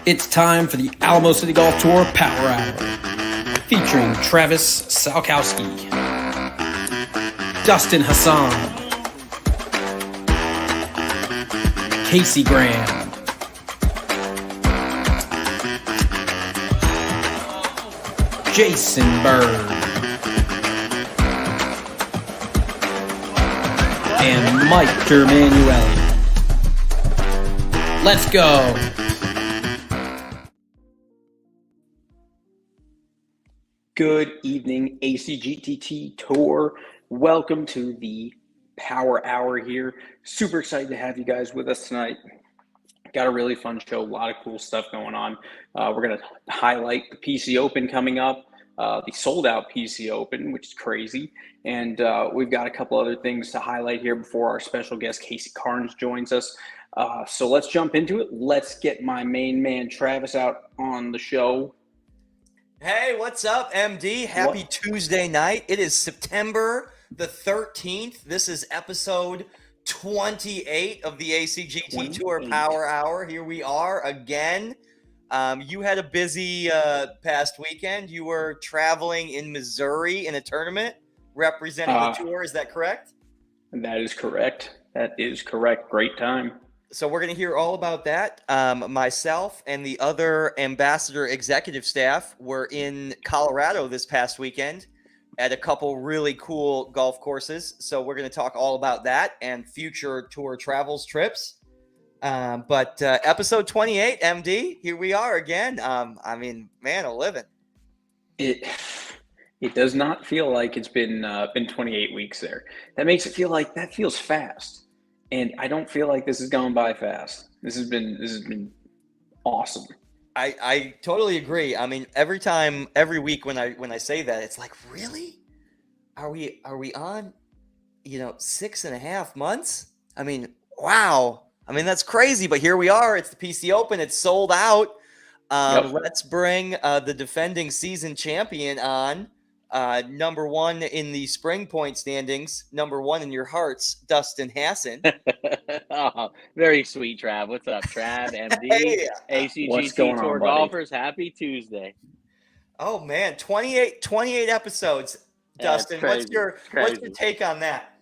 It's time for the Alamo City Golf Tour Power Hour, featuring Travis Salkowski, Dustin Hassan, Casey Graham, Jason Bird, and Mike DerManuelian. Let's go! Good evening, ACGT Tour. Welcome to the Power Hour here. Super excited to have you guys with us tonight. Got a really fun show, a lot of cool stuff going on. We're going to highlight the PC Open coming up, the sold-out PC Open, which is crazy. And we've got a couple other things to highlight here before our special guest, Casey Carnes, joins us. So let's jump into it. Let's get my main man, Travis, out on the show. Hey, what's up, MD? Happy Tuesday night. It is September the 13th. This is episode 28 of the ACGT Tour Power Hour. Here we are again. You had a busy past weekend. You were traveling in Missouri in a tournament representing the tour. Is that correct? That is correct. That is correct. Great time. So we're going to hear all about that. Myself and the other ambassador executive staff were in Colorado this past weekend at a couple really cool golf courses. So we're going to talk all about that and future tour travels trips. But episode 28, MD, here we are again. I mean, man, a living. It does not feel like it's been 28 weeks there. That makes it feel like that feels fast. And I don't feel like this has gone by fast. This has been awesome. I totally agree. I mean, every week when I say that, it's like, really? Are we on, 6.5 months? I mean, wow. I mean, that's crazy, but here we are. It's the PC Open. It's sold out. Let's bring the defending season champion on. Number one in the spring point standings, number one in your hearts, Dustin Hassan. Oh, very sweet, Trav. What's up, Trav? MD, Hey, ACGT Tour Golfers. Happy Tuesday. Oh man, 28 episodes, Dustin. What's your take on that?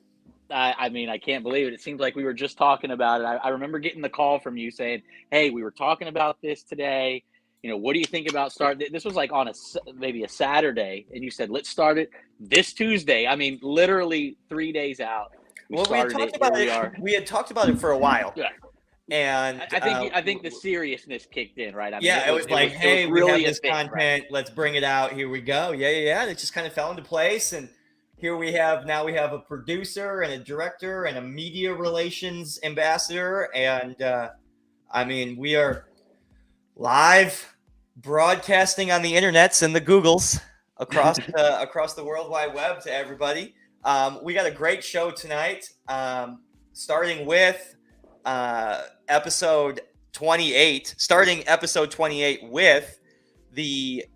I mean, I can't believe it. It seems like we were just talking about it. I remember getting the call from you saying, "Hey, we were talking about this today. What do you think about starting?" This was like on maybe a Saturday, and you said, "Let's start it this Tuesday." I mean, literally 3 days out. We had talked about it. We had talked about it for a while. Yeah. And I think the seriousness kicked in, right? I mean, it was like, hey, we have this content. Right? Let's bring it out. Here we go. Yeah. And it just kind of fell into place. And here we have a producer and a director and a media relations ambassador. And I mean, we are live broadcasting on the internets and the Googles across the World Wide Web to everybody. We got a great show tonight, starting with episode 28. Starting episode 28 with the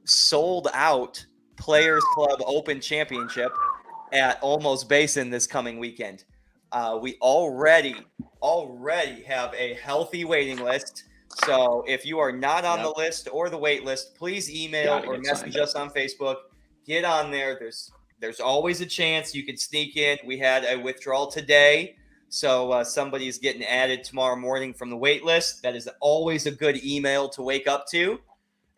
sold out Players Club Open Championship at Olmos Basin this coming weekend. We already have a healthy waiting list. So if you are not on the list or the wait list, please email or message us on Facebook. Get on there. There's always a chance you could sneak in. We had a withdrawal today, so somebody's getting added tomorrow morning from the wait list. That is always a good email to wake up to.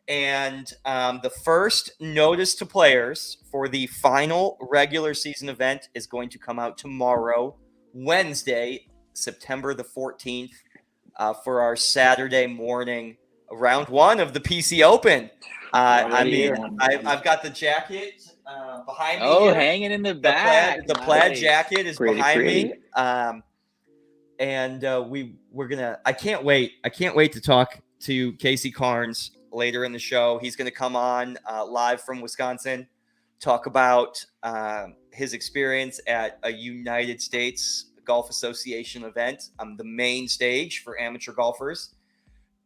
And the first notice to players for the final regular season event is going to come out tomorrow, Wednesday, September the 14th. For our Saturday morning round one of the PC Open. I've got the jacket behind me. Oh, here. Hanging in the back. The plaid jacket is behind me. I can't wait. I can't wait to talk to Casey Carnes later in the show. He's going to come on live from Wisconsin, talk about his experience at a United States Golf Association event on the main stage for amateur golfers.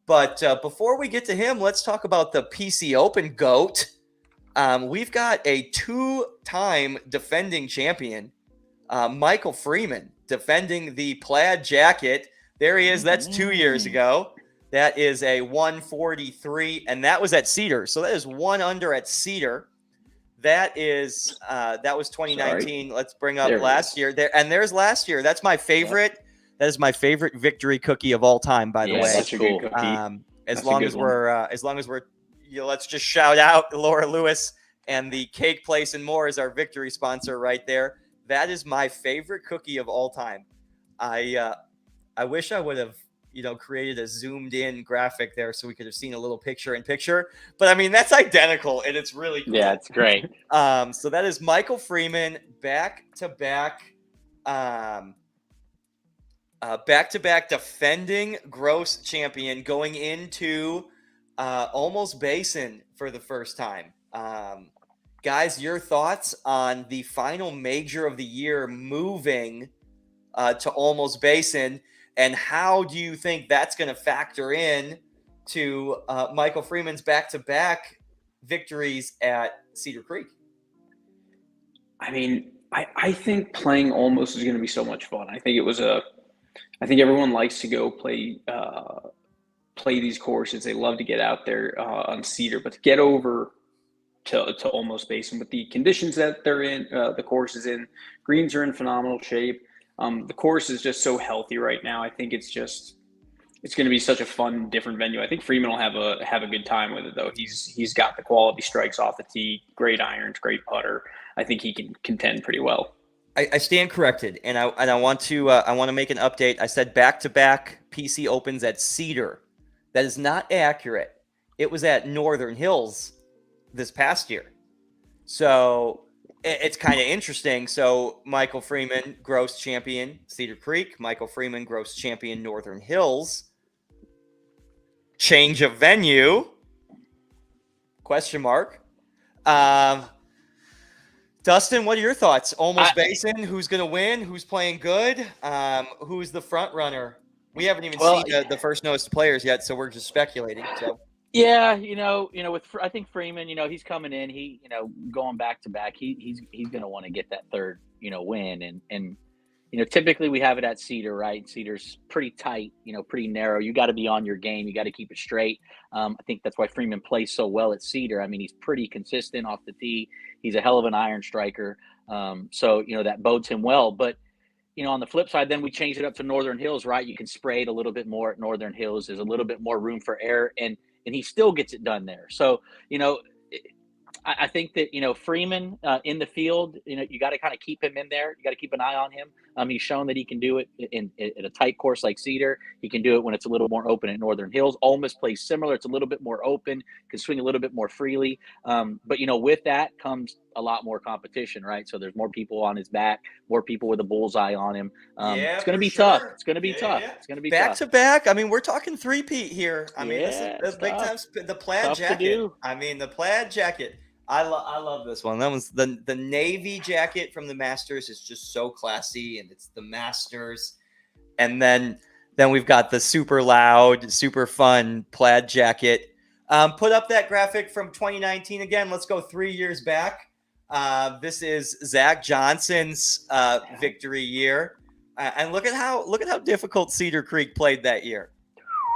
But before we get to him, let's talk about the PC Open GOAT. We've got a two-time defending champion, Michael Freeman, defending the plaid jacket. There he is. That's 2 years ago. That is a 143, and that was at Cedar. So that is 1 under at Cedar. That is that was 2019. Sorry. Let's bring up last year. There's last year. That's my favorite. Yep. That is my favorite victory cookie of all time, by the way. That's cool. As long as we're let's just shout out Laura Lewis and the Cake Place and More is our victory sponsor right there. That is my favorite cookie of all time. I wish I would have created a zoomed in graphic there so we could have seen a little picture in picture. But I mean, that's identical and it's really cool. Yeah, it's great. So that is Michael Freeman back to back defending gross champion going into Almost Basin for the first time. Guys, your thoughts on the final major of the year moving to Almost Basin, and how do you think that's going to factor in to Michael Freeman's back-to-back victories at Cedar Creek? I mean, I think playing Almost is going to be so much fun. I think everyone likes to go play these courses. They love to get out there on Cedar, but to get over to Almost Basin with the conditions that they're in, the course is in, greens are in phenomenal shape. The course is just so healthy right now. I think it's going to be such a fun, different venue. I think Freeman will have a good time with it, though. He's got the quality strikes off the tee, great irons, great putter. I think he can contend pretty well. I stand corrected, and I want to make an update. I said back-to-back PC Opens at Cedar. That is not accurate. It was at Northern Hills this past year. So it's kind of interesting. So Michael Freeman, gross champion, Cedar Creek. Michael Freeman, gross champion, Northern Hills. Change of venue? Question mark. Dustin, what are your thoughts? Almost Basin, who's going to win? Who's playing good? Who's the front runner? We haven't even seen the first notice players yet, so we're just speculating. So. Yeah, I think Freeman, he's coming in. He, going back to back, he's going to want to get that third, win. And typically we have it at Cedar, right? Cedar's pretty tight, pretty narrow. You got to be on your game. You got to keep it straight. I think that's why Freeman plays so well at Cedar. I mean, he's pretty consistent off the tee. He's a hell of an iron striker. So that bodes him well. But on the flip side, then we changed it up to Northern Hills, right? You can spray it a little bit more at Northern Hills. There's a little bit more room for error, and he still gets it done there. So, I think that, Freeman in the field, you got to kind of keep him in there. You got to keep an eye on him. He's shown that he can do it in a tight course like Cedar. He can do it when it's a little more open at Northern Hills. Almost plays similar. It's a little bit more open, can swing a little bit more freely. But, with that comes a lot more competition, right? So there's more people on his back, more people with a bullseye on him. It's going to be tough. It's going to be tough. It's going to be back to back. I mean, we're talking three-peat here. I mean, this is big time. The plaid jacket. I mean, the plaid jacket. I love this one. That was the navy jacket from the Masters is just so classy, and it's the Masters. And then we've got the super loud, super fun plaid jacket. Put up that graphic from 2019 again. Let's go 3 years back. This is Zach Johnson's victory year, and look at how difficult Cedar Creek played that year.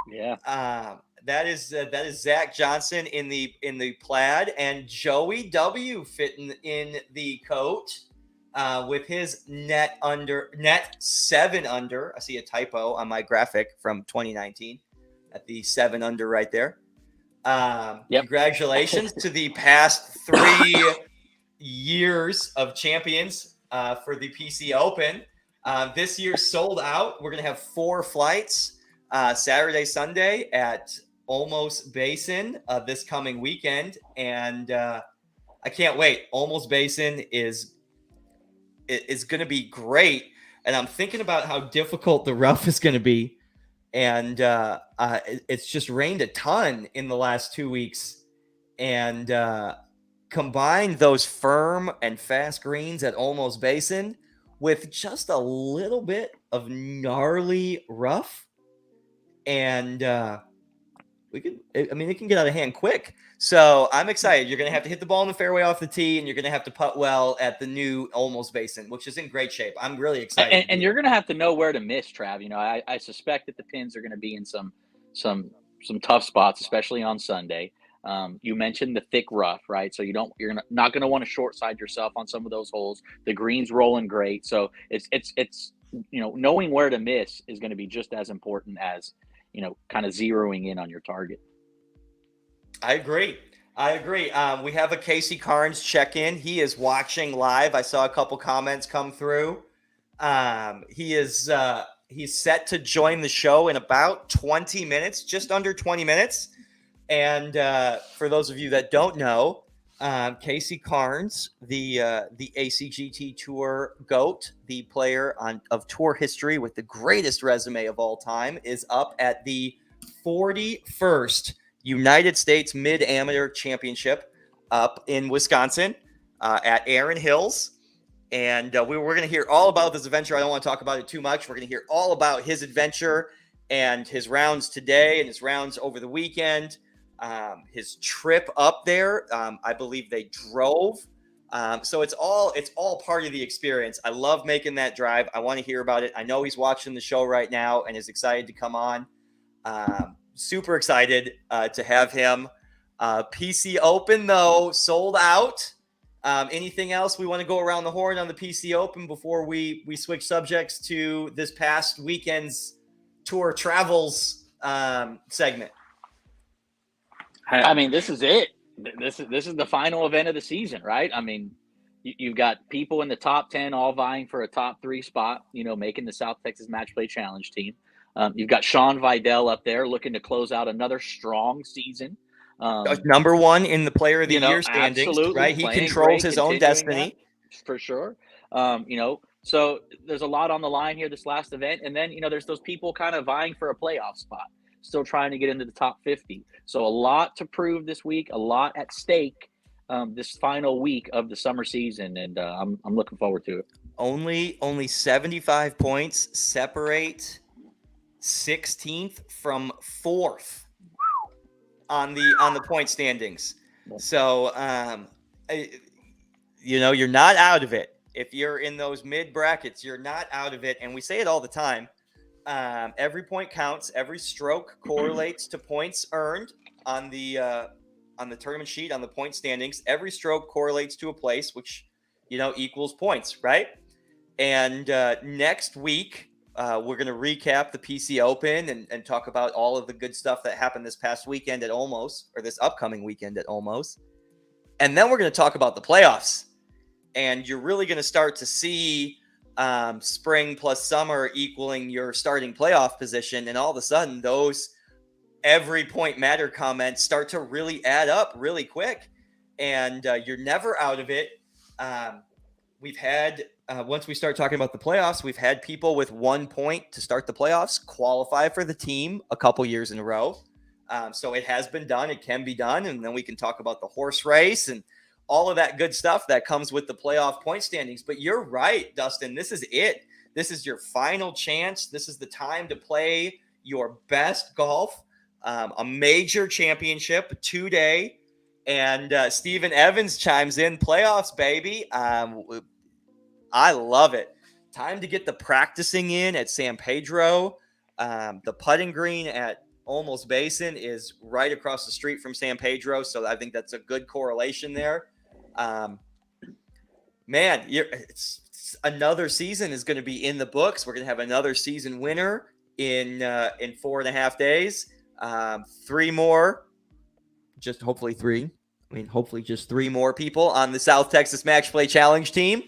Yeah. That is Zach Johnson in the plaid, and Joey W fitting in the coat with his net 7 under. I see a typo on my graphic from 2019 at the 7 under right there. Congratulations to the past 3 years of champions for the PC Open. This year sold out. We're gonna have 4 flights Saturday, Sunday at Almost Basin this coming weekend, and I can't wait. Almost Basin is going to be great, and I'm thinking about how difficult the rough is going to be, and it's just rained a ton in the last 2 weeks, and combine those firm and fast greens at Almost Basin with just a little bit of gnarly rough, and it can get out of hand quick. So I'm excited. You're going to have to hit the ball in the fairway off the tee, and you're going to have to putt well at the new Almost Basin, which is in great shape. I'm really excited. And you're going to have to know where to miss, Trav. I suspect that the pins are going to be in some some tough spots, especially on Sunday. You mentioned the thick rough, right? So you're not going to want to short side yourself on some of those holes. The green's rolling great, so it's knowing where to miss is going to be just as important as kind of zeroing in on your target. I agree. We have a Casey Carnes check-in. He is watching live. I saw a couple comments come through. He's set to join the show in about 20 minutes, just under 20 minutes. And for those of you that don't know, Casey Carnes, the ACGT Tour GOAT, the player of tour history with the greatest resume of all time, is up at the 41st United States Mid-Amateur Championship up in Wisconsin at Erin Hills. And we're going to hear all about this adventure. I don't want to talk about it too much. We're going to hear all about his adventure and his rounds today and his rounds over the weekend. His trip up there, I believe they drove. So it's all part of the experience. I love making that drive. I want to hear about it. I know he's watching the show right now and is excited to come on. Super excited to have him. PC Open, though, sold out. Anything else we want to go around the horn on the PC Open before we switch subjects to this past weekend's tour travels segment? I mean, this is it. This is the final event of the season, right? I mean, you've got people in the top 10 all vying for a top 3 spot, making the South Texas Match Play Challenge team. You've got Sean Vidal up there looking to close out another strong season. Number 1 in the Player of the Year standings, right? He controls his own destiny. For sure. So there's a lot on the line here this last event. And then, there's those people kind of vying for a playoff spot, still trying to get into the top 50. So a lot to prove this week, a lot at stake this final week of the summer season. And I'm looking forward to it. Only 75 points separate 16th from 4th on the point standings. So you're not out of it. If you're in those mid brackets, you're not out of it. And we say it all the time. Every point counts. Every stroke correlates to points earned on the tournament sheet, on the point standings. Every stroke correlates to a place, which equals points, right? And next week, we're going to recap the PC Open and talk about all of the good stuff that happened this past weekend at Olmos, or this upcoming weekend at Olmos. And then we're going to talk about the playoffs. And you're really going to start to see spring plus summer equaling your starting playoff position. And all of a sudden, those every point matter comments start to really add up really quick. And you're never out of it. We've had, once we start talking about the playoffs, we've had people with 1 point to start the playoffs qualify for the team a couple years in a row. So it has been done. It can be done. And then we can talk about the horse race and all of that good stuff that comes with the playoff point standings. But you're right, Dustin. This is it. This is your final chance. This is the time to play your best golf. A major championship today. And Stephen Evans chimes in, playoffs, baby. I love it. Time to get the practicing in at San Pedro. The putting green at Olmos Basin is right across the street from San Pedro. So I think that's a good correlation there. It's another season is going to be in the books. We're going to have another season winner in 4.5 days. 3 more, just hopefully 3. Hopefully just 3 more people on the South Texas Match Play Challenge team,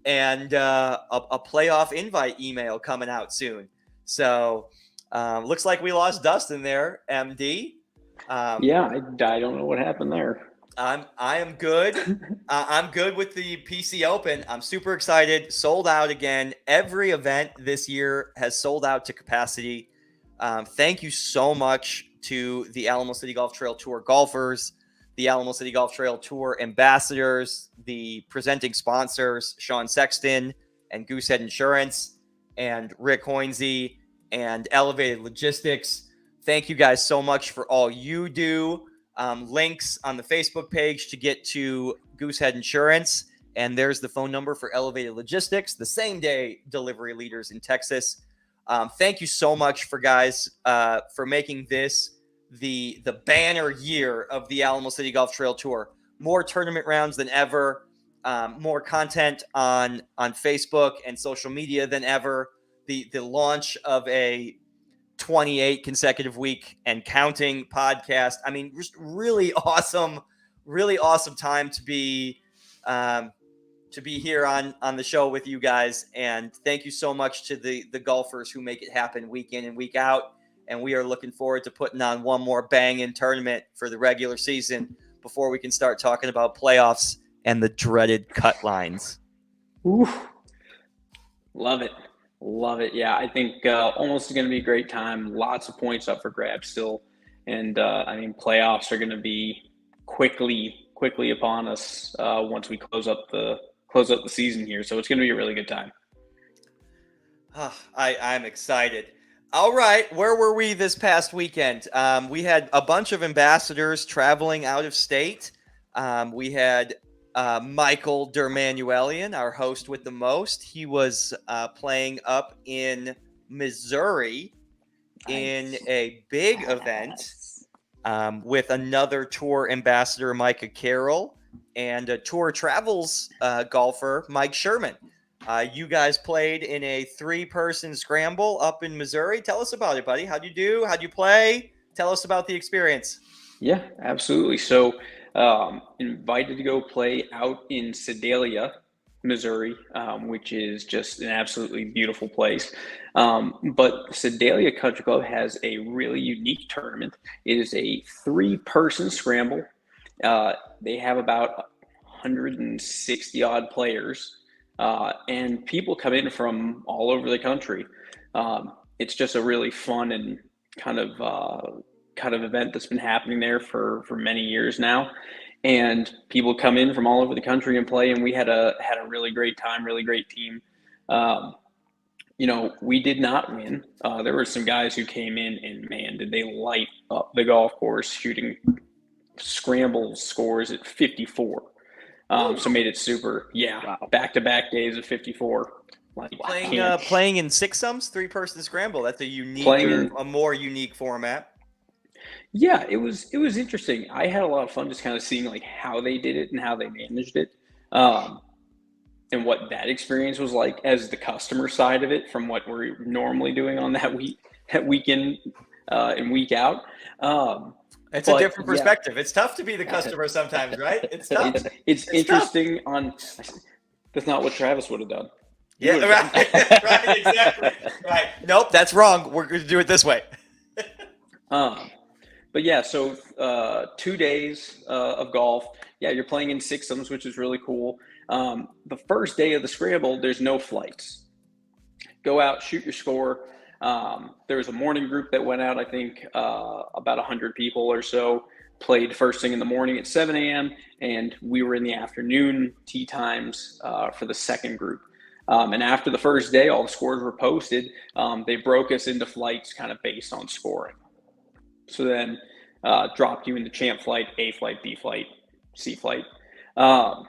and a playoff invite email coming out soon. So looks like we lost Dustin there, MD. Yeah, I don't know what happened there. I am good. I'm good with the PC Open. I'm super excited. Sold out again. Every event this year has sold out to capacity. Thank you so much to the Alamo City Golf Trail Tour golfers, the Alamo City Golf Trail Tour ambassadors, the presenting sponsors, Sean Sexton and Goosehead Insurance, and Rick Hoinsey and Elevated Logistics. Thank you guys so much for all you do. Links on the Facebook page to get to Goosehead Insurance. And there's the phone number for Elevated Logistics, the same day delivery leaders in Texas. Thank you so much for making this the banner year of the Alamo City Golf Trail Tour. More tournament rounds than ever, more content on Facebook and social media than ever. The launch of a 28 consecutive week and counting podcast. I mean, just really awesome time to be here on the show with you guys. And thank you so much to the golfers who make it happen week in and week out. And we are looking forward to putting on one more bang-in tournament for the regular season before we can start talking about playoffs and the dreaded cut lines. Ooh, love it. Yeah, I think almost going to be a great time. Lots of points up for grabs still. And I mean, playoffs are going to be quickly upon us once we close up the season here. So it's going to be a really good time. I'm excited. All right, where were we this past weekend? We had a bunch of ambassadors traveling out of state. We had Michael DerManuelian, our host with the most. He was playing up in Missouri in a big event with another tour ambassador, Micah Carroll, and a tour travels golfer, Mike Sherman. You guys played in a 3-person scramble up in Missouri. Tell us about it, buddy. How'd you do? How'd you play? Tell us about the experience. Yeah, absolutely. So invited to go play out in Sedalia, Missouri, which is just an absolutely beautiful place. But Sedalia Country Club has a really unique tournament. It is a 3-person scramble. They have about 160 odd players. And people come in from all over the country. It's just a really fun and kind of event that's been happening there for many years now. And people come in from all over the country and play. And we had a really great time, really great team. We did not win. There were some guys who came in and man, did they light up the golf course shooting scramble scores at 54. So made it super, back-to-back days of 54. Playing in 6-sums, 3-person scramble. That's a more unique format. Yeah, it was interesting. I had a lot of fun just kind of seeing like how they did it and how they managed it, and what that experience was like as the customer side of it from what we're normally doing on that weekend and week out. It's a different perspective. It's tough to be the customer sometimes, right? It's tough. It's interesting. That's not what Travis would have done. Yeah, right. Right, exactly. Right. Nope, that's wrong. We're going to do it this way. But yeah, so 2 days of golf. Yeah, you're playing in 6-sums, which is really cool. The first day of the scramble, there's no flights. Go out, shoot your score. There was a morning group that went out, I think about 100 people or so, played first thing in the morning at 7 a.m., and we were in the afternoon tee times for the second group. And after the first day, all the scores were posted. They broke us into flights kind of based on scoring. So then dropped you into champ flight, A flight, B flight, C flight. And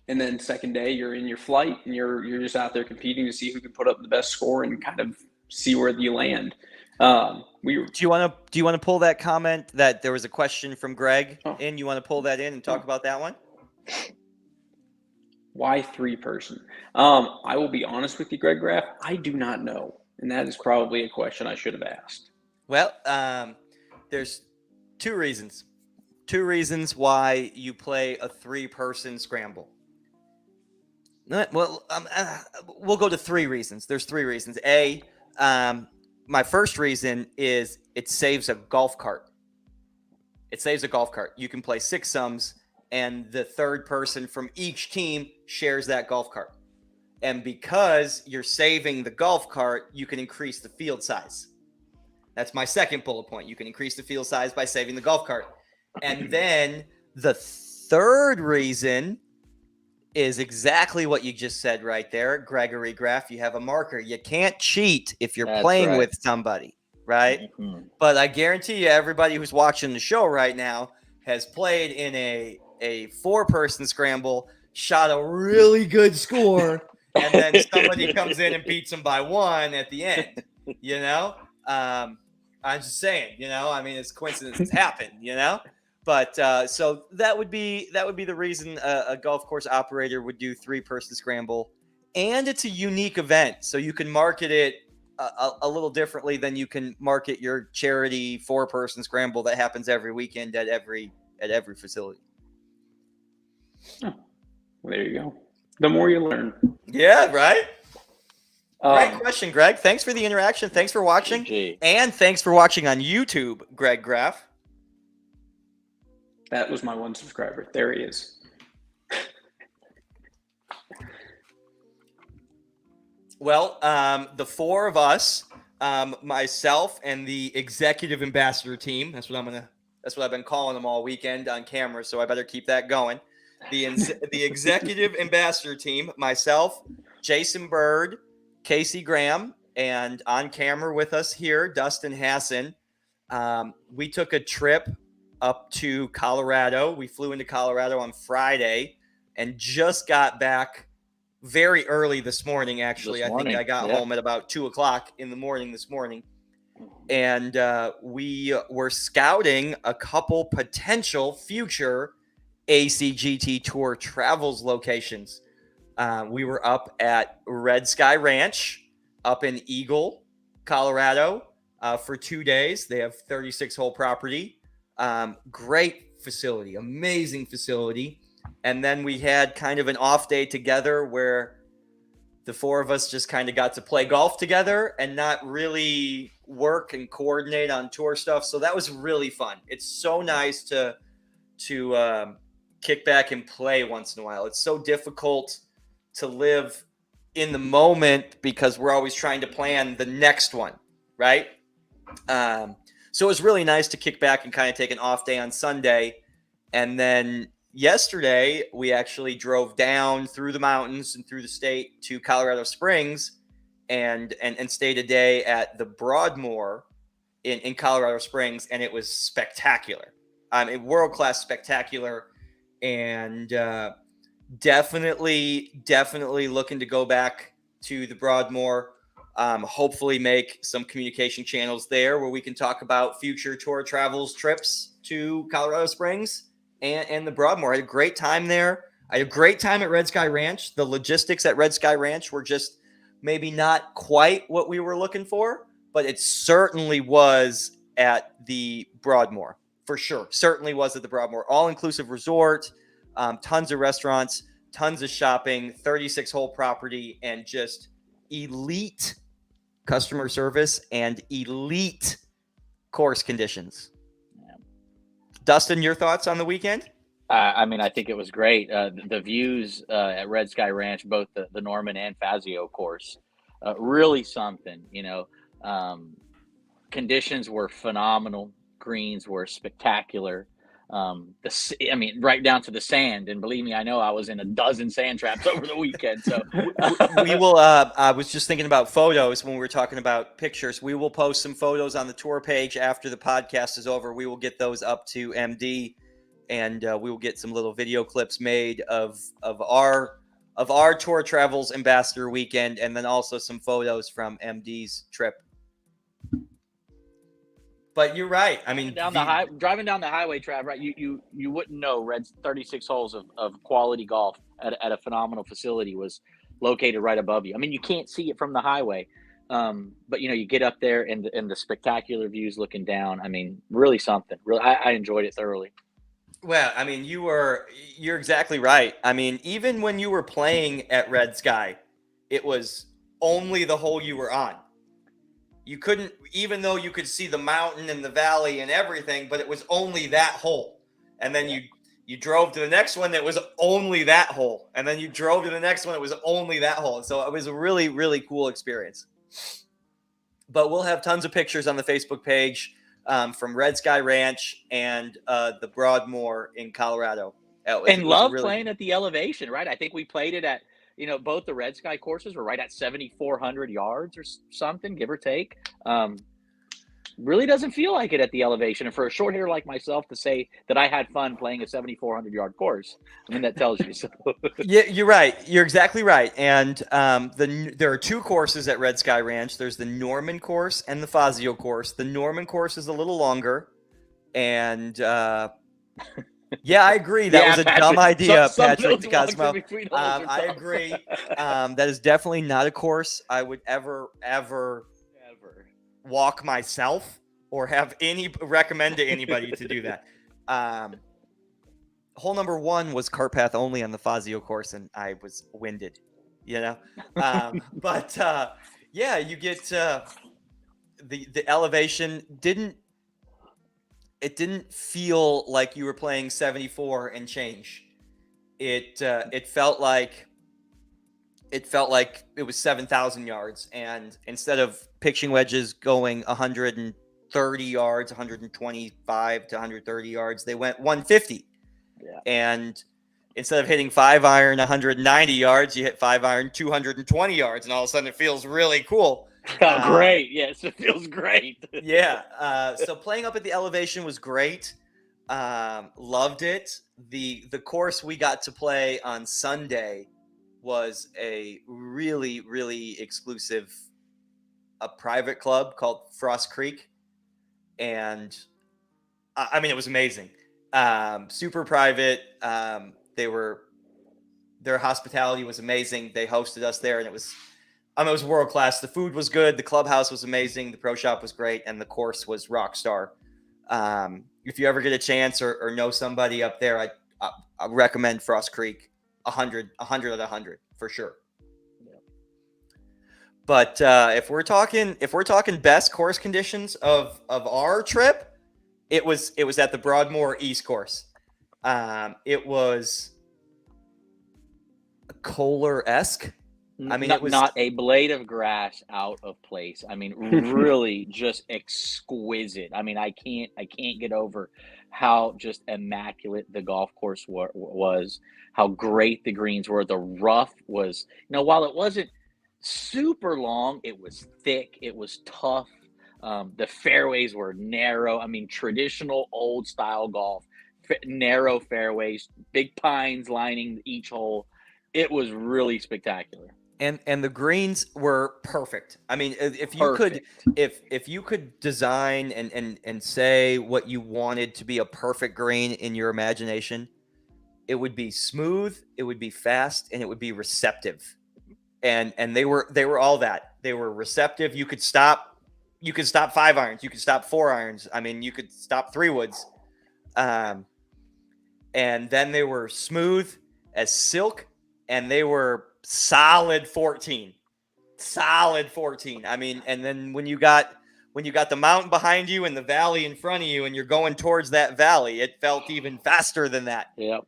then second day, you're in your flight, and you're just out there competing to see who can put up the best score and kind of see where you land. Do you want to pull that comment that there was a question from Greg in? You want to pull that in and talk about that one? Why 3-person? I will be honest with you, Greg Graff. I do not know, and that is probably a question I should have asked. Well, there's 2 reasons. 2 reasons why you play a 3-person scramble. Well, we'll go to 3 reasons. There's 3 reasons. A, my first reason is it saves a golf cart. It saves a golf cart. You can play 6-sums, and the third person from each team shares that golf cart. And because you're saving the golf cart, you can increase the field size. That's my second bullet point. You can increase the field size by saving the golf cart. And then the third reason is exactly what you just said right there, Gregory Graff. You have a marker. You can't cheat if you're playing with somebody, right? Mm-hmm. But I guarantee you, everybody who's watching the show right now has played in a 4-person scramble, shot a really good score, and then somebody comes in and beats them by 1 at the end. You know, I'm just saying, I mean, it's coincidences happen, But so that would be the reason a golf course operator would do 3-person scramble, and it's a unique event, so you can market it a little differently than you can market your charity 4-person scramble that happens every weekend at every facility. Oh, well, there you go. The more you learn. Yeah, right. Great question, Greg. Thanks for the interaction. Thanks for watching, and thanks for watching on YouTube, Greg Graff. That was my one subscriber. There he is. Well, the 4 of us, myself and the executive ambassador team. That's what I've been calling them all weekend on camera. So I better keep that going. The executive ambassador team, myself, Jason Bird, Casey Graham, and on camera with us here, Dustin Hassan. We took a trip up to Colorado. We flew into Colorado on Friday and just got back very early this morning, actually. I think I got home at about 2:00 in the morning this morning. And we were scouting a couple potential future ACGT Tour Travels locations. We were up at Red Sky Ranch up in Eagle, Colorado for 2 days. They have 36-hole property. Great facility, amazing facility. And then we had kind of an off day together where the 4 of us just kind of got to play golf together and not really work and coordinate on tour stuff. So that was really fun. It's so nice to kick back and play once in a while. It's so difficult to live in the moment because we're always trying to plan the next one, right? So it was really nice to kick back and kind of take an off day on Sunday. And then yesterday, we actually drove down through the mountains and through the state to Colorado Springs and stayed a day at the Broadmoor in Colorado Springs. And it was spectacular. World-class spectacular. And definitely looking to go back to the Broadmoor. Hopefully make some communication channels there where we can talk about future tour travels trips to Colorado Springs and the Broadmoor. I had a great time there. I had a great time at Red Sky Ranch. The logistics at Red Sky Ranch were just maybe not quite what we were looking for, but it certainly was at the Broadmoor, for sure. Certainly was at the Broadmoor. All-inclusive resort, tons of restaurants, tons of shopping, 36-hole property, and just elite customer service and elite course conditions. Yeah. Dustin, your thoughts on the weekend? I mean, I think it was great. The views at Red Sky Ranch, both the Norman and Fazio course, really something. Conditions were phenomenal. Greens were spectacular. Right down to the sand. And believe me, I know I was in a dozen sand traps over the weekend. So we will. I was just thinking about photos when we were talking about pictures. We will post some photos on the tour page after the podcast is over. We will get those up to MD, and we will get some little video clips made of our tour travels ambassador weekend, and then also some photos from MD's trip. But you're right. I mean, driving down the highway, Trav, right? You wouldn't know Red's 36 holes of quality golf at a phenomenal facility was located right above you. I mean, you can't see it from the highway, but you get up there and the spectacular views looking down. I mean, really something. Really, I enjoyed it thoroughly. Well, I mean, you're exactly right. I mean, even when you were playing at Red Sky, it was only the hole you were on. You couldn't, even though you could see the mountain and the valley and everything, but it was only that hole. And then you drove to the next one that was only that hole. And then you drove to the next one that was only that hole. So it was a really, really cool experience. But we'll have tons of pictures on the Facebook page from Red Sky Ranch and the Broadmoor in Colorado. And love playing at the elevation, right? I think we played it at, both the Red Sky courses were right at 7,400 yards or something, give or take. really doesn't feel like it at the elevation. And for a short hitter like myself to say that I had fun playing a 7,400-yard course, I mean, that tells you so. Yeah, you're right. You're exactly right. And there are two courses at Red Sky Ranch. There's the Norman course and the Fazio course. The Norman course is a little longer. And yeah, I agree. That was a Patrick, dumb idea, Patrick Cosmo. I agree. That is definitely not a course I would ever walk myself or recommend to anybody to do that. Hole number 1 was cart path only on the Fazio course, and I was winded, but yeah, you get the elevation didn't feel like you were playing 74 and change. It felt like it was 7,000 yards, and instead of pitching wedges going 130 yards, 125 to 130 yards, they went 150. Yeah. And instead of hitting 5-iron 190 yards, you hit 5-iron 220 yards, and all of a sudden it feels really cool. Great. Yes, it feels great. Yeah. So playing up at the elevation was great. Loved it. The course we got to play on Sunday was a really, really exclusive, a private club called Frost Creek. And I mean, it was amazing. Super private. Their hospitality was amazing. They hosted us there, and it was world class. The food was good. The clubhouse was amazing. The pro shop was great, and the course was rock star. If you ever get a chance or know somebody up there, I recommend Frost Creek. 100 out of 100 for sure. Yeah. But if we're talking best course conditions of our trip, it was at the Broadmoor East course. It was Kohler-esque. I mean, it was not a blade of grass out of place. I mean, really just exquisite. I mean, I can't get over how just immaculate the golf course was, how great the greens were. The rough was, while it wasn't super long, it was thick, it was tough. The fairways were narrow. I mean, traditional old style golf, narrow fairways, big pines lining each hole. It was really spectacular. And the greens were perfect. I mean, if you could design and say what you wanted to be a perfect green in your imagination, it would be smooth, it would be fast, and it would be receptive. And they were all that. They were receptive. You could stop 5-irons, you could stop 4-irons. I mean, you could stop 3-woods. And then they were smooth as silk, and they were solid 14. I mean, and then when you got the mountain behind you and the valley in front of you, and you're going towards that valley, it felt even faster than that. Yep.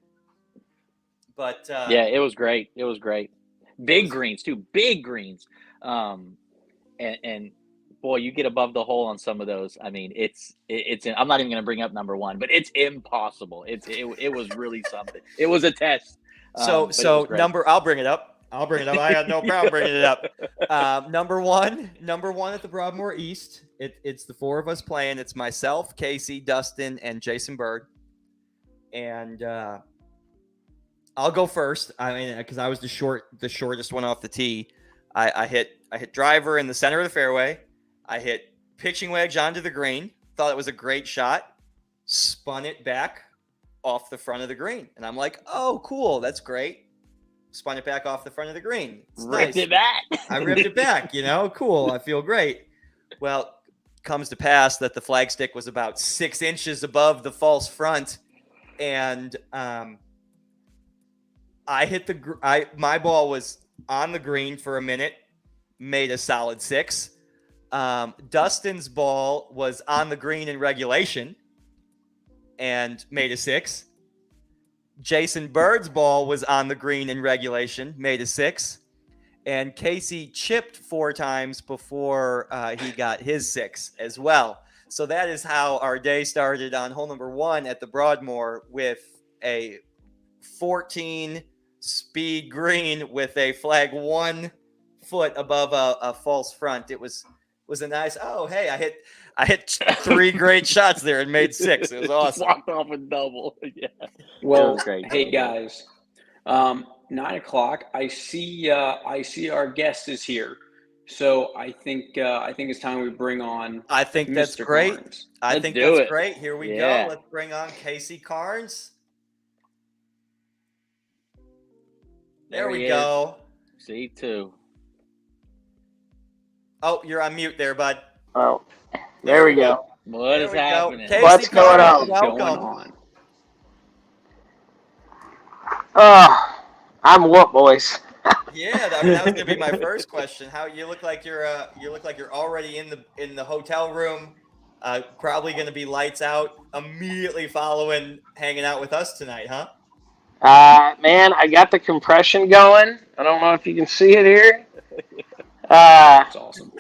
But yeah, it was great. It was great. Big greens too. Big greens. And boy, you get above the hole on some of those. I mean, it's. I'm not even going to bring up number 1, but it's impossible. It was really something. It was a test. So I'll bring it up. I had no problem bringing it up. Number one at the Broadmoor East. It's the 4 of us playing. It's myself, Casey, Dustin, and Jason Bird. And I'll go first. I mean, because I was the shortest one off the tee. I hit driver in the center of the fairway. I hit pitching wedge onto the green. Thought it was a great shot. Spun it back off the front of the green, and I'm like, oh, cool, that's great. Spun it back off the front of the green. It's ripped nice. It back. I ripped it back. Cool. I feel great. Well, comes to pass that the flagstick was about 6 inches above the false front, and I hit my ball was on the green for a minute, made a solid 6. Dustin's ball was on the green in regulation and made a 6. Jason Bird's ball was on the green in regulation, made a 6. And Casey chipped 4 times before he got his 6 as well. So that is how our day started on hole number 1 at the Broadmoor, with a 14 speed green with a flag 1 foot above a false front. It was a nice, oh, hey, I hit 3 great shots there and made 6. It was awesome. Walked off with double. Yeah. Well, great. hey guys, 9 o'clock. I see our guest is here, so I think it's time we bring on. I think that's Mr. great. Carnes. I Let's think do that's it. great. Here we Yeah. go. Let's bring on Casey Carnes. There we go. C2. Oh, you're on mute there, bud. Oh, there we go. What is happening? Casey What's going Carnes, on? welcome. Going on? Oh, I'm what, boys? Yeah, that was gonna be my first question. How you look like you're already in the hotel room, probably gonna be lights out immediately following hanging out with us tonight, huh? Man, I got the compression going. I don't know if you can see it here. That's awesome.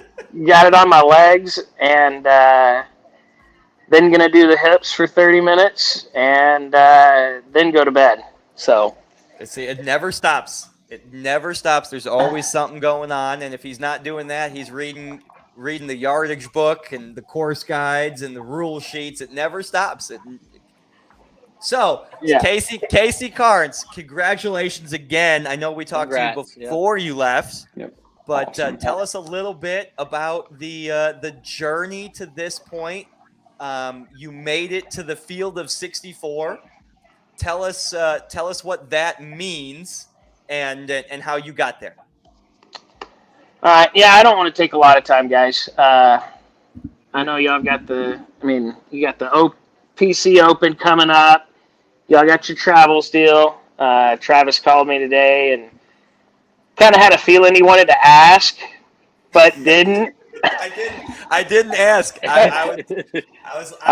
Got it on my legs, and then gonna do the hips for 30 minutes, and then go to bed. So, See, it never stops. It never stops. There's always something going on, and if he's not doing that, he's reading the yardage book and the course guides and the rule sheets. It never stops. So, yeah. Casey Carnes, congratulations again. I know we talked to you before you left, but Awesome. Tell us a little bit about the journey to this point. You made it to the field of 64. Tell us what that means and how you got there. Yeah, I don't want to take a lot of time, guys. I know y'all got you got the PC Open coming up. Y'all got your travels deal. Travis called me today and kind of had a feeling he wanted to ask, but didn't. I didn't ask. I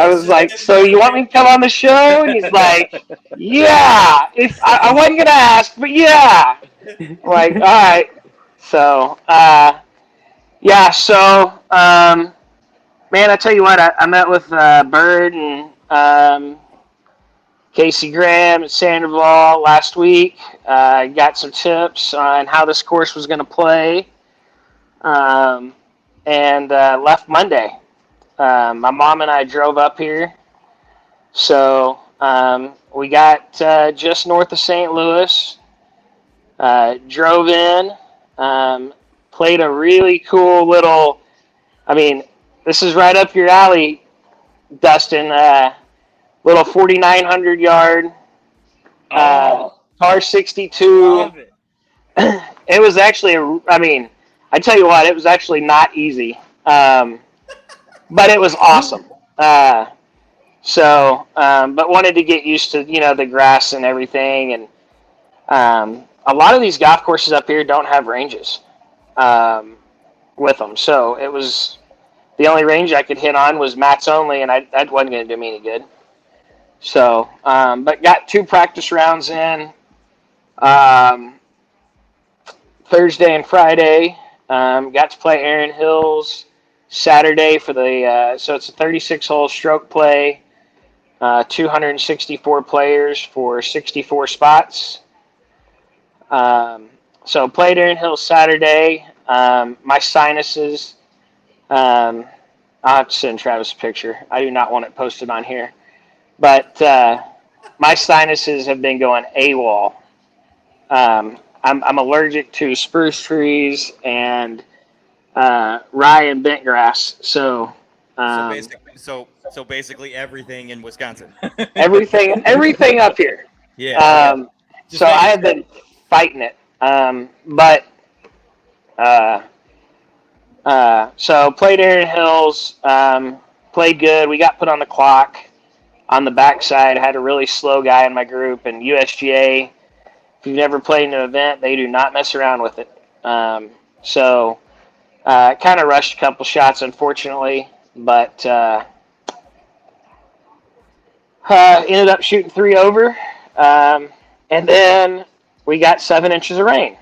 was like, so you want me to come on the show? And he's like, yeah. I wasn't gonna ask, but yeah. I'm like, all right. So, yeah. So, man, I tell you what, I met with Bird and Casey Graham and Sandoval last week. Got some tips on how this course was going to play, and left Monday. My mom and I drove up here, so we got just north of St. Louis. Drove in, played a really cool little. I mean, this is right up your alley, Dustin. Little 4,900 yard par 62. Love it. It was actually, I tell you what, it was actually not easy, but it was awesome. But wanted to get used to the grass and everything, and a lot of these golf courses up here don't have ranges with them, so it was the only range I could hit on was mats only, and that wasn't going to do me any good. So, but got 2 practice rounds in Thursday and Friday. Got to play Erin Hills Saturday for so it's a 36-hole stroke play, 264 players for 64 spots. So played Erin Hills Saturday. My sinuses, I'll have to send Travis a picture. I do not want it posted on here. But my sinuses have been going AWOL. I'm allergic to spruce trees and rye and bent grass. So basically everything in Wisconsin. everything up here. Yeah. So I have been fighting it. So played Erin Hills. Played good. We got put on the clock. On the backside, I had a really slow guy in my group, and USGA, if you've never played in an event, they do not mess around with it. Kind of rushed a couple shots, unfortunately, but ended up shooting 3 over, and then we got 7 inches of rain.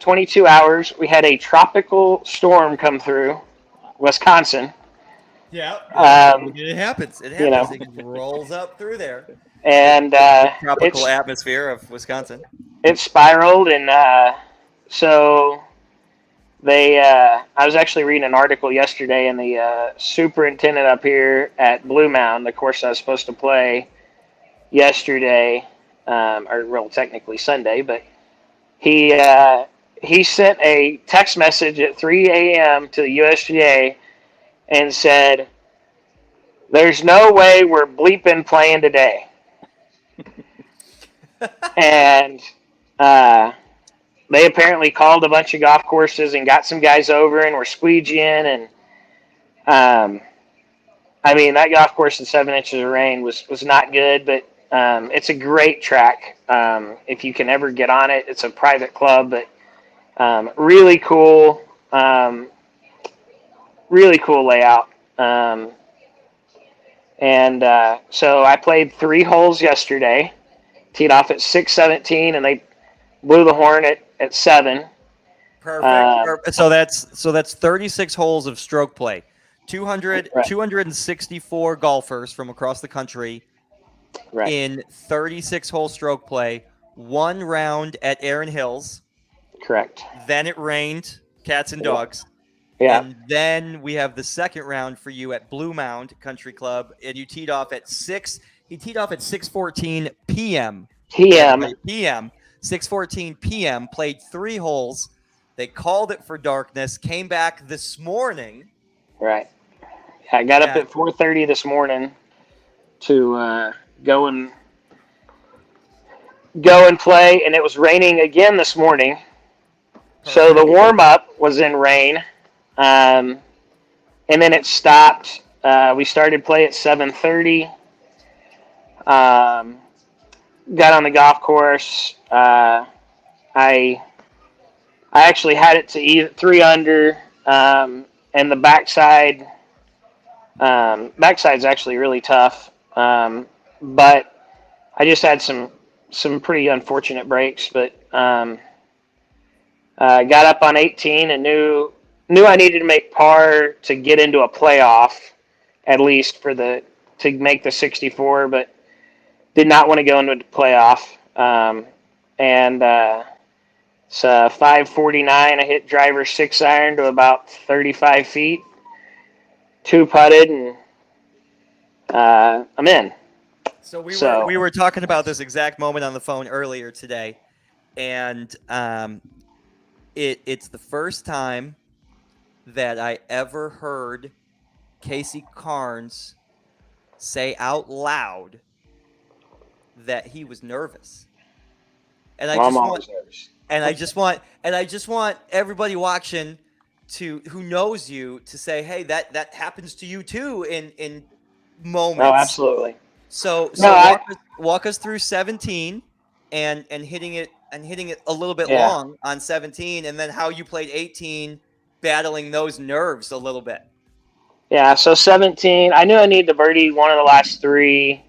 22 hours. We had a tropical storm come through Wisconsin. Yeah, it happens. It rolls up through there. And tropical atmosphere of Wisconsin. It spiraled, and so I was actually reading an article yesterday, and the superintendent up here at Blue Mound, the course I was supposed to play yesterday, or well, technically Sunday, but he sent a text message at 3 a.m. to the USGA and said, "There's no way we're bleeping playing today." And they apparently called a bunch of golf courses and got some guys over and were squeegeeing. And I mean, that golf course in 7 inches of rain was not good, but it's a great track. If you can ever get on it, it's a private club, but really cool layout. So I played 3 holes yesterday, teed off at 6:17, and they blew the horn at 7. Perfect. So that's 36 holes of stroke play. 264 golfers from across the country in 36-hole stroke play. 1 round at Erin Hills. Correct. Then it rained cats and dogs. Yeah. And then we have the second round for you at Blue Mound Country Club, and you teed off at 6. He teed off at 6:14 p.m. 6:14 p.m. Played 3 holes. They called it for darkness. Came back this morning. Right. I got up at 4:30 this morning to go and play, and it was raining again this morning. So the warm up was in rain, and then it stopped. We started play at 7:30. Got on the golf course. I actually had it to 3 under, and the backside's actually really tough. But I just had some pretty unfortunate breaks, but got up on 18 and knew I needed to make par to get into a playoff, at least to make the 64, but did not want to go into the playoff. It's 5:49. I hit driver 6-iron to about 35 feet, 2-putted, and I'm in. So we were talking about this exact moment on the phone earlier today, and it's the first time that I ever heard Casey Carnes say out loud that he was nervous. And I just want everybody watching who knows you to say, hey, that happens to you too in moments. Oh, absolutely. So walk us through 17 and hitting it a little bit long on 17, and then how you played 18, battling those nerves a little bit. Yeah, so 17, I knew I needed to birdie one of the last 3.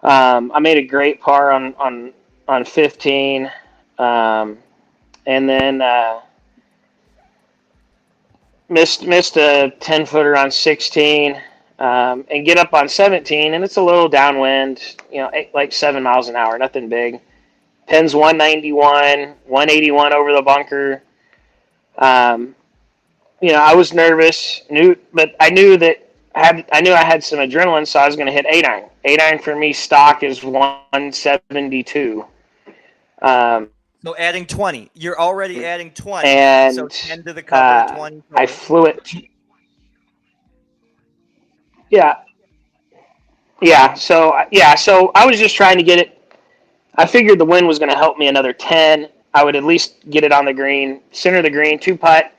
I made a great par on 15, and then missed a 10-footer on 16, and get up on 17, and it's a little downwind, like 7 miles an hour, nothing big. Pins 191, 181 over the bunker. I was nervous, but I knew that I had some adrenaline, so I was going to hit 8-iron. 8-iron for me stock is 172. So adding 20, you're already adding 20. And so 10 to the cover, 20. I flew it. Yeah. So I was just trying to get it. I figured the wind was going to help me another 10. I would at least get it on the green, center the green, 2-putt,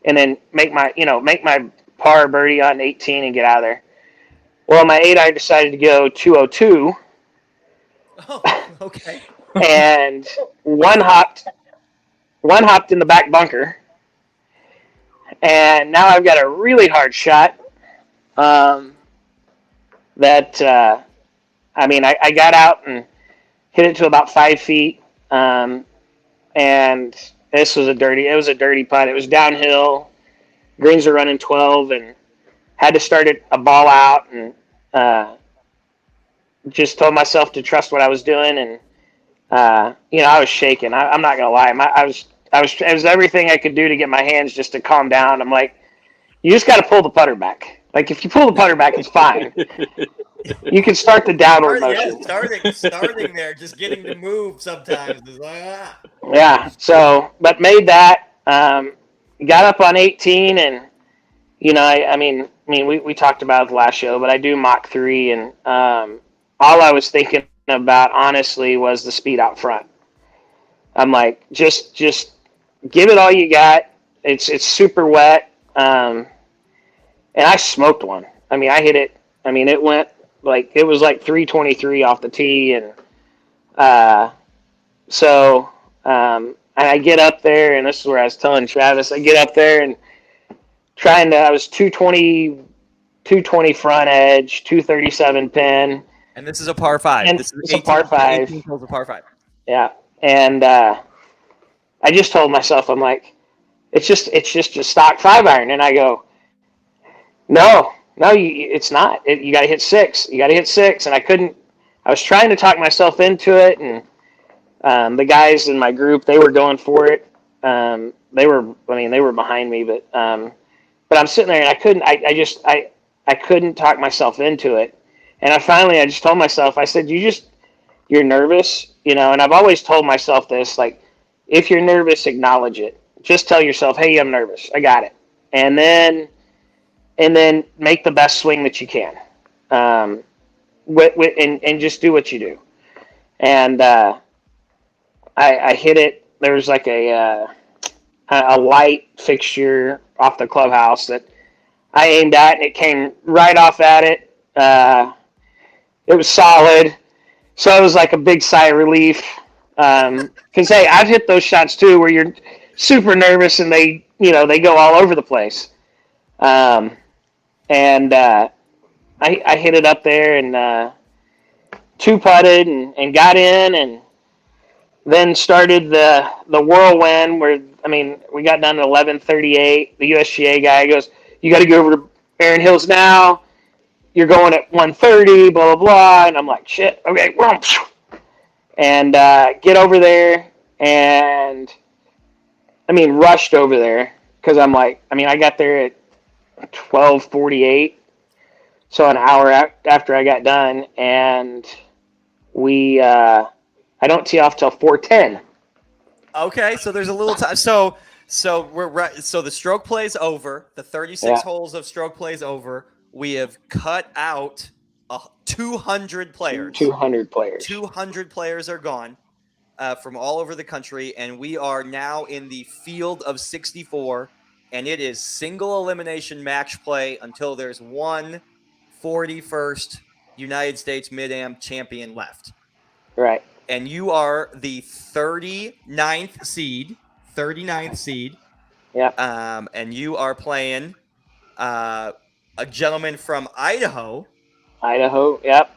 and then make my par birdie on 18 and get out of there. Well, my 8-iron decided to go 202. Oh, okay. And one hopped in the back bunker. And now I've got a really hard shot. I got out and hit it to about 5 feet. And it was a dirty putt. It was downhill. Greens are running 12, and had to start a ball out, and just told myself to trust what I was doing. And I was shaking. I'm not gonna lie. it was everything I could do to get my hands just to calm down. I'm like, you just got to pull the putter back. Like, if you pull the putter back, it's fine. You can start the downward motion. Yeah, starting there, just getting to move sometimes is like, Yeah. So, but made that. Got up on 18, and I mean, we talked about it the last show, but I do Mach 3, and all I was thinking about, honestly, was the speed out front. I'm like, just give it all you got. It's super wet, and I smoked one. I mean, I hit it. I mean, it went it was like 323 off the tee, and and I get up there, and this is where I was telling Travis, I get up there and I was 220 front edge, 237 pin. And this is a par 5. And this is a par 5. 18 holes of par 5. Yeah. And I just told myself, I'm like, it's just a stock 5-iron. And I go, no, it's not. You got to hit 6. You got to hit 6. And I was trying to talk myself into it. And the guys in my group, they were going for it. They were behind me, but I'm sitting there and I couldn't talk myself into it. And I just told myself, I said, you're nervous, and I've always told myself this, like, if you're nervous, acknowledge it. Just tell yourself, hey, I'm nervous. I got it. And then make the best swing that you can. And just do what you do. And I hit it. There was like a light fixture off the clubhouse that I aimed at, and it came right off at it. It was solid. So it was like a big sigh of relief. Because, hey, I've hit those shots too where you're super nervous and they go all over the place. I hit it up there and two-putted and got in, and then started the whirlwind where, we got done at 11:38. The USGA guy goes, you got to go over to Erin Hills now. You're going at 1:30, blah, blah, blah. And I'm like, shit, okay, we're on. And get over there and, rushed over there because I'm like, I got there at 12:48. So an hour after I got done, and I don't tee off till 4:10. Okay, so there's a little time. So we're right. So the stroke play's over. The 36 holes of stroke play's over. We have cut out 200 players. 200 players. 200 players are gone from all over the country, and we are now in the field of 64, and it is single elimination match play until there's one 41st United States Mid-Am champion left. Right. And you are the 39th seed. 39th seed. Yeah. And you are playing a gentleman from Idaho. Idaho, yep.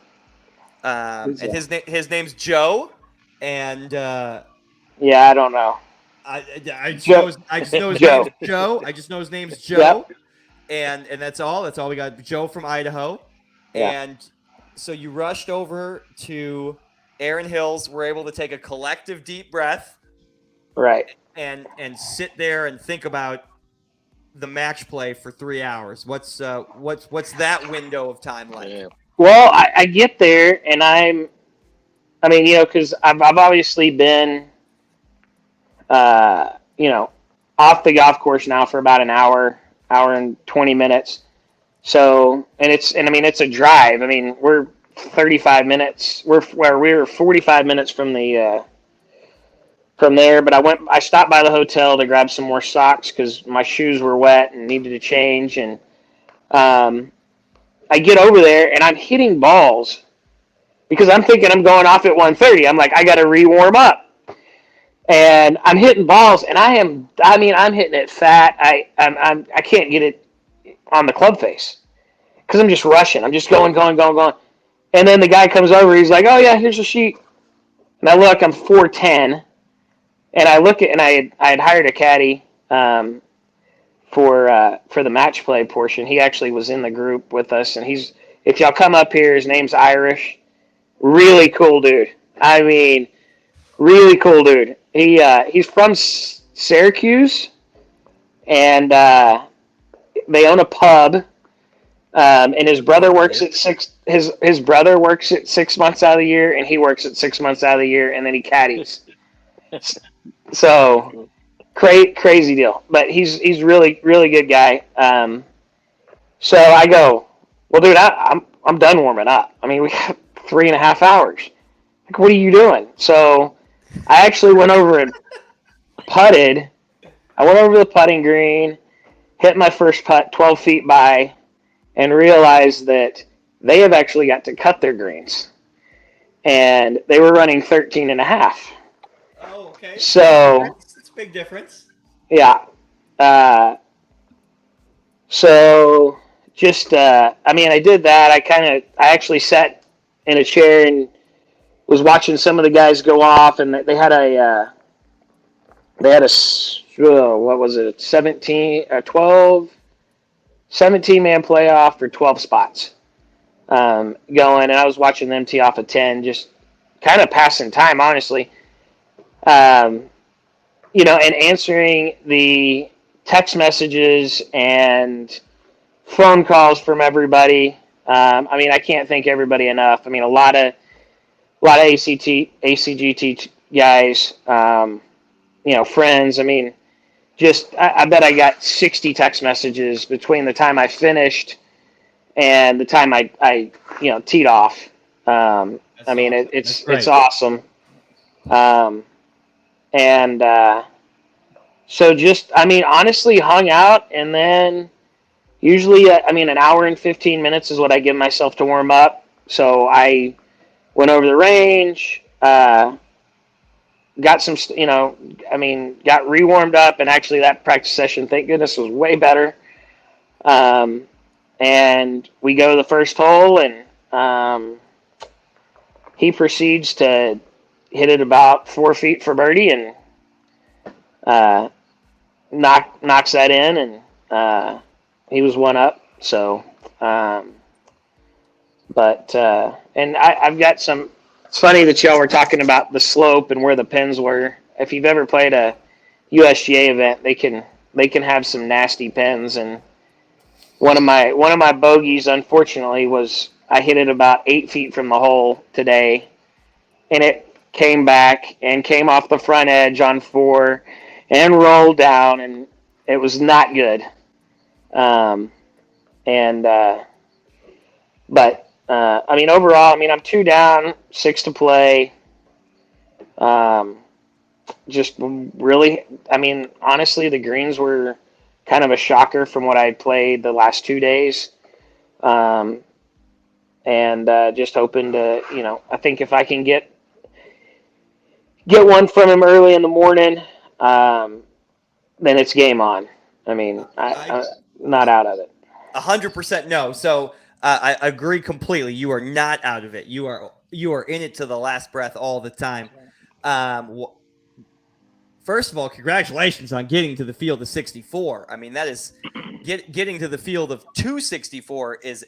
And his name's Joe. And yeah, I don't know. I just know his name's Joe. I just know his name's Joe. Yep. And that's all. That's all we got. Joe from Idaho. Yeah. And so you rushed over to Erin Hills. We're able to take a collective deep breath. Right. And sit there and think about the match play for 3 hours. What's that window of time like? Well, I get there and because I've obviously been, off the golf course now for about an hour and 20 minutes. So, it's a drive. We're 35 minutes. We're 45 minutes from there, but I stopped by the hotel to grab some more socks because my shoes were wet and needed to change. And I get over there and I'm hitting balls because I'm thinking I'm going off at 1:30. I'm like, I got to re-warm up. And I'm hitting balls, and I'm hitting it fat. I can't get it on the club face because I'm just rushing. I'm just going. And then the guy comes over. He's like, oh, yeah, here's a sheet. And I look, I'm 410. And I look at, and I had hired a caddy for the match play portion. He actually was in the group with us, and if y'all come up here, his name's Irish. Really cool dude. Really cool dude. He's from Syracuse, and they own a pub. And his brother works at his brother works at 6 months out of the year, and he works at 6 months out of the year, and then he caddies. So crazy deal. But he's really good guy. So I go, well, dude, I'm done warming up. I mean, we got 3.5 hours. Like, what are you doing? So I actually went over and putted. I went over the putting green, hit my first putt 12 feet by, and realized that they have actually got to cut their greens. And they were running 13.5. Oh, okay. So it's a big difference. Yeah. So just, I did that. I actually sat in a chair and was watching some of the guys go off, and they had a what was it, 17-man playoff for 12 spots going, and I was watching them tee off a 10, just kind of passing time, honestly. And answering the text messages and phone calls from everybody. I can't thank everybody enough. A lot of ACGT guys, friends. I bet I got 60 text messages between the time I finished and the time I teed off. It's awesome. So just, honestly hung out, and then usually, an hour and 15 minutes is what I give myself to warm up. So I went over the range, got some, got re-warmed up, and actually that practice session, thank goodness, was way better. And we go to the first hole, and he proceeds to hit it about 4 feet for birdie, and knocks that in, and he was one up. So, and I've got some. It's funny that y'all were talking about the slope and where the pins were. If you've ever played a USGA event, they can have some nasty pins. And one of my bogeys, unfortunately, was I hit it about 8 feet from the hole today, and it came back and came off the front edge on 4 and rolled down, and it was not good. Overall, I'm 2 down, 6 to play. Just really, honestly, the greens were kind of a shocker from what I played the last 2 days. Just hoping to, I think if I can get one from him early in the morning, then it's game on. I'm not out of it. 100% no. So I agree completely. You are not out of it. You are in it to the last breath all the time. First of all, congratulations on getting to the field of 64. That is getting to the field of 264 is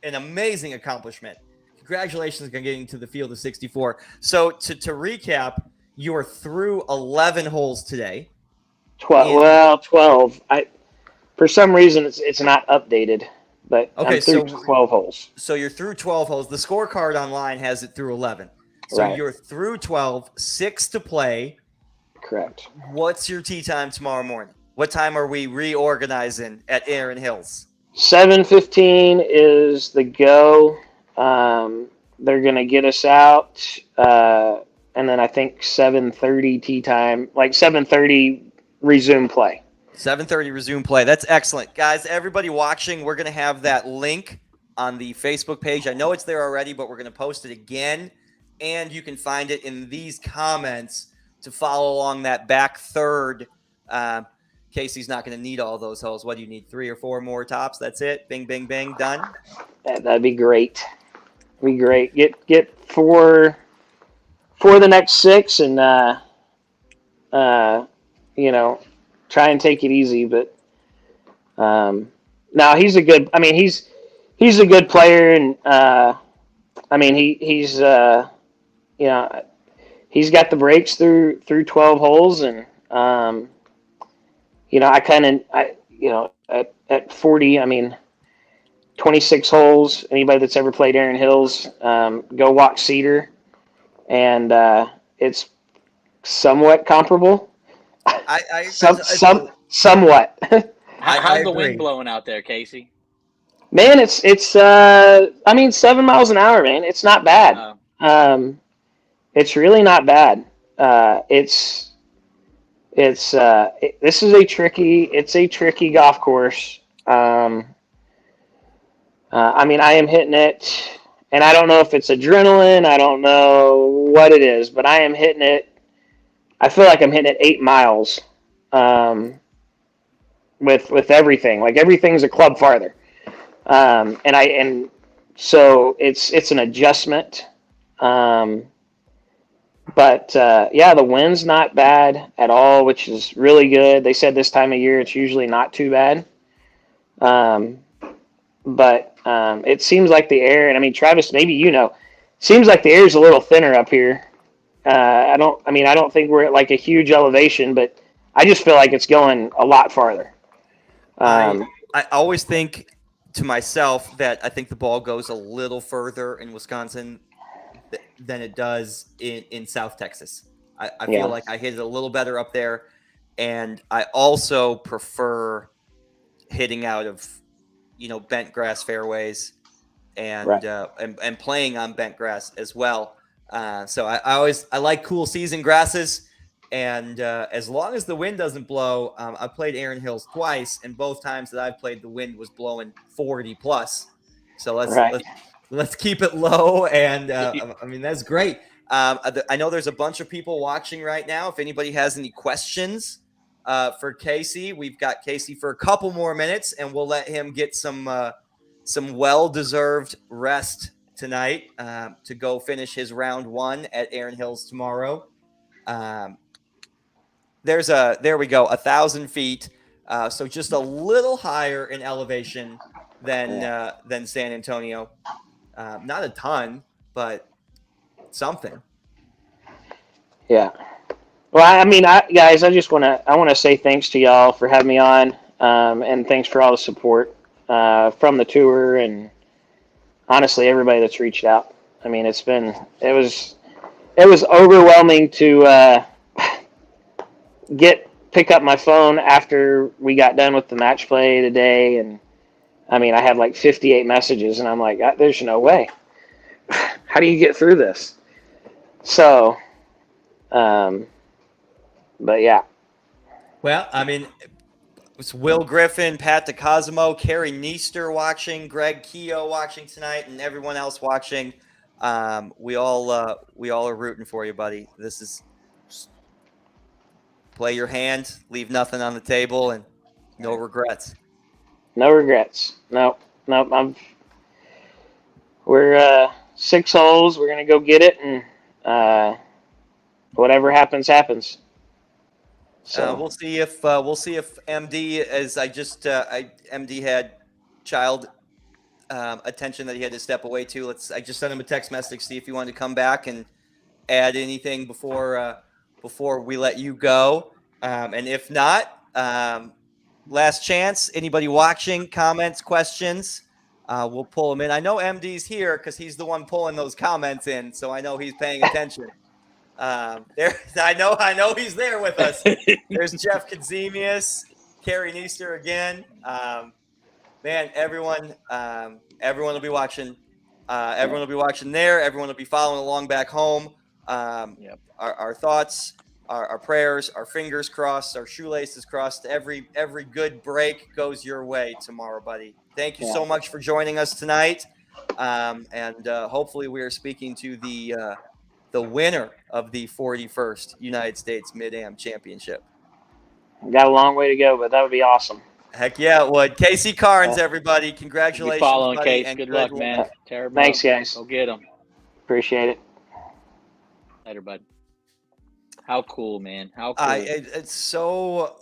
an amazing accomplishment. Congratulations on getting to the field of 64. So to recap, you are through 11 holes today. 12. For some reason it's not updated, but okay, I'm through 12 holes. So you're through 12 holes. The scorecard online has it through 11. So right. You're through 12, 6 to play. Correct. What's your tee time tomorrow morning? What time are we reorganizing at Erin Hills? 7:15 is the go. They're going to get us out, and then I think 7:30 tee time, like 7:30 resume play. 7:30 resume play. That's excellent. Guys, everybody watching, we're going to have that link on the Facebook page. I know it's there already, but we're going to post it again, and you can find it in these comments to follow along that back third. Casey's not going to need all those holes. What do you need? 3 or 4 more tops? That's it? Bing, bing, bing. Done? That'd be great. Be great. Get 4 for the next 6, and try and take it easy. But now he's a good. He's a good player, and he's got the breaks through 12 holes, and At 40, I mean, 26 holes. Anybody that's ever played Erin Hills, go walk Cedar, and it's somewhat comparable. Somewhat. How's the wind blowing out there, Casey? Man, it's 7 miles an hour, man. It's not bad. It's really not bad. This is a tricky golf course. I am hitting it, and I don't know if it's adrenaline. I don't know what it is, but I am hitting it. I feel like I'm hitting it 8 miles, with everything. Like everything's a club farther, so it's an adjustment. But the wind's not bad at all, which is really good. They said this time of year it's usually not too bad. But it seems like the air, and I mean, Travis, maybe seems like the air is a little thinner up here. I don't think we're at like a huge elevation, but I just feel like it's going a lot farther. I always think to myself that I think the ball goes a little further in Wisconsin than it does in South Texas. I feel like I hit it a little better up there, and I also prefer hitting out of bent grass fairways and playing on bent grass as well. So I like cool season grasses, and as long as the wind doesn't blow, I played Erin Hills twice, and both times that I've played, the wind was blowing 40 plus. So let's keep it low, and that's great. I know there's a bunch of people watching right now. If anybody has any questions for Casey, we've got Casey for a couple more minutes, and we'll let him get some well-deserved rest tonight to go finish his round 1 at Erin Hills tomorrow. There we go, 1,000 feet. So just a little higher in elevation than San Antonio. Not a ton, but something. Yeah. Well, guys, I want to say thanks to y'all for having me on, and thanks for all the support from the tour, and honestly, everybody that's reached out. I mean, it was overwhelming to pick up my phone after we got done with the match play today, and I had like 58 messages, and I'm like, there's no way. How do you get through this? So, but yeah. Well, it's Will Griffin, Pat DeCosimo, Carrie Neester watching, Greg Keogh watching tonight, and everyone else watching. We all are rooting for you, buddy. This is play your hand, leave nothing on the table, and no regrets. No regrets. Nope. We're 6 holes. We're gonna go get it, and whatever happens, happens. So we'll see if MD, as MD had child attention that he had to step away to. I just sent him a text message, see if he wanted to come back and add anything before we let you go. And if not, last chance. Anybody watching? Comments, questions? We'll pull them in. I know MD's here because he's the one pulling those comments in, so I know he's paying attention. I know he's there with us. There's Jeff Kadzemius, Carrie Neester again. Man, everyone will be watching. Everyone will be watching there. Everyone will be following along back home. Our thoughts, our prayers, our fingers crossed, our shoelaces crossed. Every good break goes your way tomorrow, buddy. Thank you so much for joining us tonight. And hopefully we are speaking to the winner of the 41st United States Mid-Am Championship. Got a long way to go, but that would be awesome. Heck yeah, it would. Casey Carnes, everybody. Congratulations, following, buddy. Case. Good luck, man. Terrible. Thanks, guys. Go get them. Appreciate it. Later, bud. How cool, man. How cool. It's so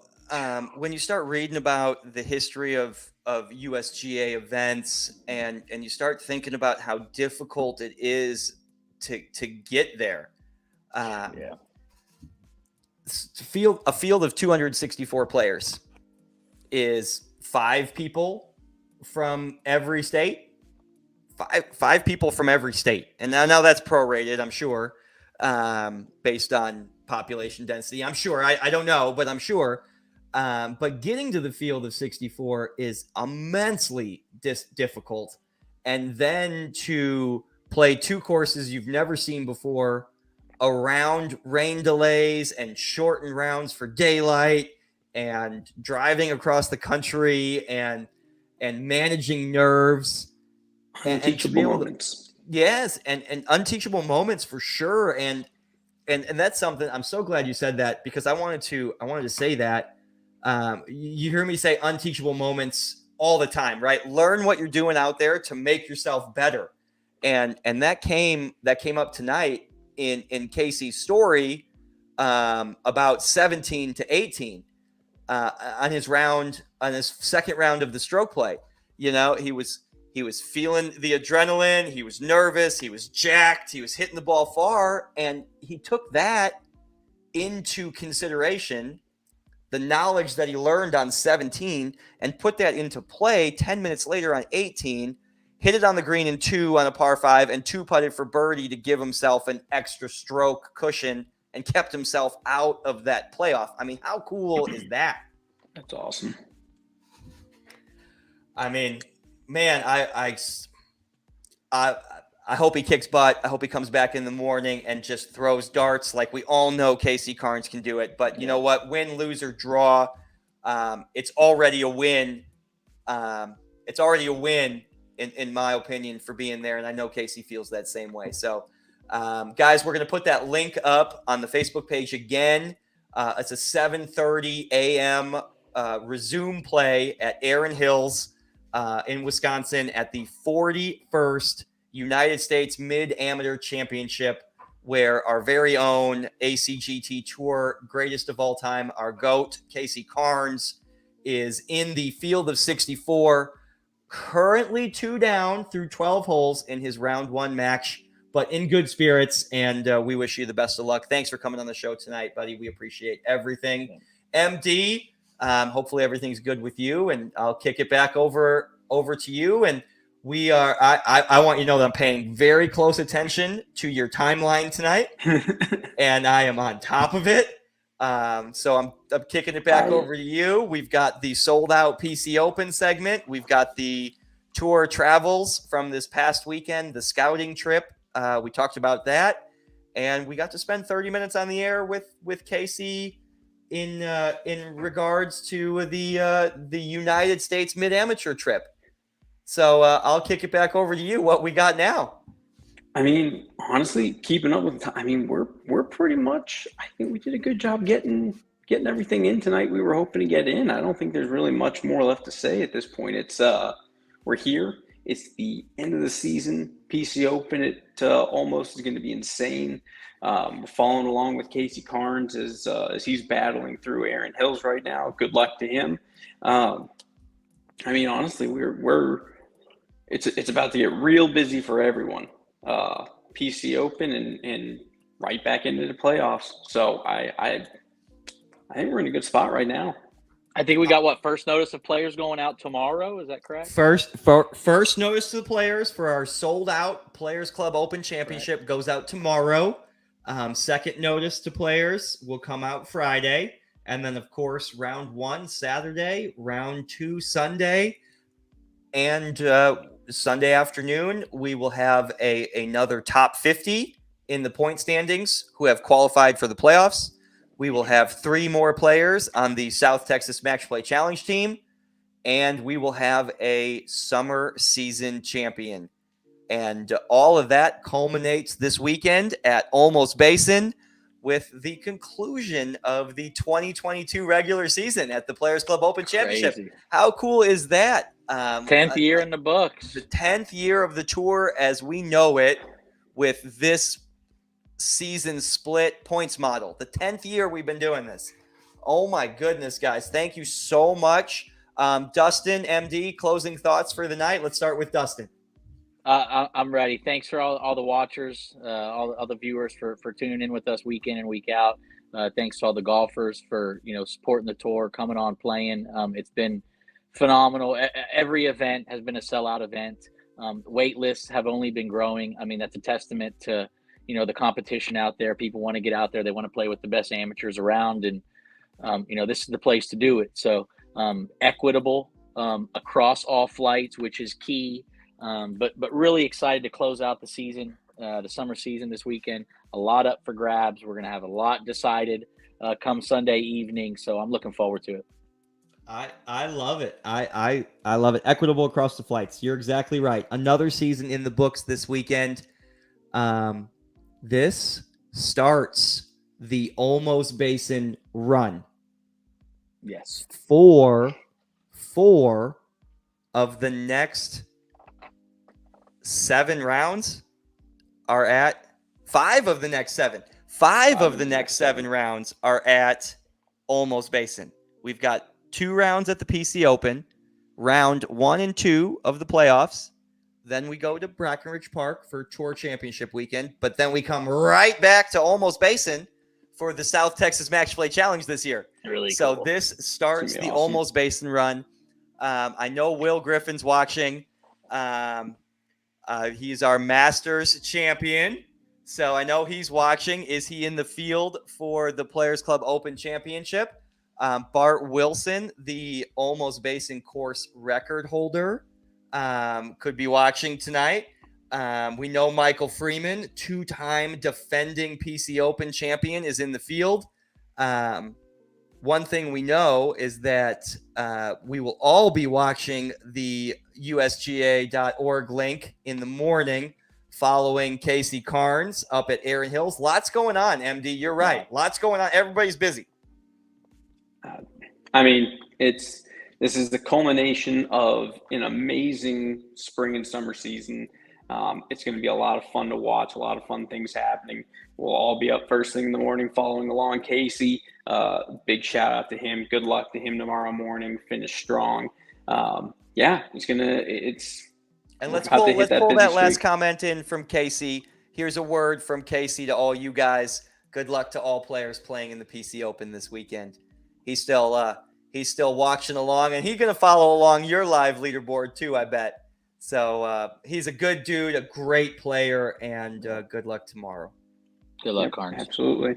when you start reading about the history of USGA events and you start thinking about how difficult it is to get there. a field of 264 players is 5 people from every state. Five people from every state. And now that's prorated, I'm sure, based on population density. I'm sure. I don't know, but I'm sure. But getting to the field of 64 is immensely difficult. And then to play 2 courses you've never seen before, around rain delays and shortened rounds for daylight, and driving across the country and managing nerves. Unteachable moments. Yes, and unteachable moments for sure. And that's something I'm so glad you said that, because I wanted to say that. You hear me say unteachable moments all the time, right? Learn what you're doing out there to make yourself better. And that came up tonight in Casey's story, about 17 to 18 on his second round of the stroke play. You know, he was feeling the adrenaline. He was nervous. He was jacked. He was hitting the ball far. And he took that into consideration, the knowledge that he learned on 17, and put that into play 10 minutes later on 18, hit it on the green in 2 on a par 5, and 2-putted for birdie to give himself an extra stroke cushion and kept himself out of that playoff. I mean, how cool is that? That's awesome. I mean, man, I hope he kicks butt. I hope he comes back in the morning and just throws darts like we all know Casey Carnes can do it. But you know what? Win, lose, or draw, it's already a win. It's already a win, in my opinion, for being there. And I know Casey feels that same way. So, guys, we're going to put that link up on the Facebook page again. It's a 7:30 a.m. Resume play at Erin Hills in Wisconsin at the 41st United States Mid-Amateur Championship, where our very own ACGT Tour greatest of all time, our GOAT, Casey Carnes, is in the field of 64, currently 2 down through 12 holes in his round 1 match, but in good spirits, and we wish you the best of luck. Thanks for coming on the show tonight, buddy. We appreciate everything. MD, hopefully everything's good with you, and I'll kick it back over to you. And we are. I want you to know that I'm paying very close attention to your timeline tonight, and I am on top of it. So I'm kicking it back over to you. We've got the sold out PC Open segment. We've got the tour travels from this past weekend, the scouting trip. We talked about that, and we got to spend 30 minutes on the air with Casey in regards to the United States Mid-Amateur trip. So I'll kick it back over to you. What we got now? I mean, honestly, keeping up with time. I mean, we're pretty much. I think we did a good job getting everything in tonight. We were hoping to get in. I don't think there's really much more left to say at this point. It's we're here. It's the end of the season. PC Open. It almost is going to be insane. We're following along with Casey Carnes as he's battling through Erin Hills right now. Good luck to him. I mean, honestly, it's about to get real busy for everyone. PC Open and right back into the playoffs. So I think we're in a good spot right now. I think we got first notice of players going out tomorrow. Is that correct? First notice to the players for our sold out Players Club Open Championship goes out tomorrow. Second notice to players will come out Friday. And then, of course, round 1 Saturday, round 2 Sunday, and Sunday afternoon, we will have another top 50 in the point standings who have qualified for the playoffs. We will have 3 more players on the South Texas Match Play Challenge team, and we will have a summer season champion. And all of that culminates this weekend at Olmos Basin with the conclusion of the 2022 regular season at the Players Club Open Championship. Crazy. How cool is that? 10th year in the books. The 10th year of the tour as we know it, with this season split points model. The 10th year we've been doing this. Oh my goodness, guys. Thank you so much. Dustin, MD, closing thoughts for the night. Let's start with Dustin. I'm ready. Thanks for all the watchers, all the viewers for tuning in with us week in and week out. Thanks to all the golfers for, supporting the tour, coming on, playing. It's been phenomenal. Every event has been a sellout event. Wait lists have only been growing. I mean, that's a testament to, the competition out there. People want to get out there. They want to play with the best amateurs around. And, this is the place to do it. So equitable across all flights, which is key. But really excited to close out the season, the summer season this weekend. A lot up for grabs. We're going to have a lot decided come Sunday evening. So I'm looking forward to it. I love it. I love it. Equitable across the flights. You're exactly right. Another season in the books this weekend. This starts the Almost Basin run. Yes. Four of the next 7 rounds are at 5 of the next 7. 5 of the next 7 rounds are at Almost Basin. We've got 2 rounds at the PC Open, round 1 and 2 of the playoffs. Then we go to Brackenridge Park for Tour Championship weekend, but then we come right back to Almost Basin for the South Texas Match Play Challenge this year. Really so cool. This starts the awesome. Almost Basin run. I know Will Griffin's watching. He's our Masters champion, so I know he's watching. Is he in the field for the Players Club Open Championship? Bart Wilson, the Almost Basin course record holder, could be watching tonight. We know Michael Freeman, 2-time defending PC Open champion, is in the field. One thing we know is that we will all be watching the USGA.org link in the morning following Casey Carnes up at Erin Hills. Lots going on, MD. You're right. Lots going on. Everybody's busy. I mean, this is the culmination of an amazing spring and summer season. It's going to be a lot of fun to watch, a lot of fun things happening. We'll all be up first thing in the morning following along Casey. Big shout out to him. Good luck to him tomorrow morning. Finish strong. And let's pull that last comment in from Casey. Here's a word from Casey to all you guys. Good luck to all players playing in the PC Open this weekend. He's still watching along, and he's going to follow along your live leaderboard too, I bet. So he's a good dude, a great player, and good luck tomorrow. Good luck, Carnes. Absolutely.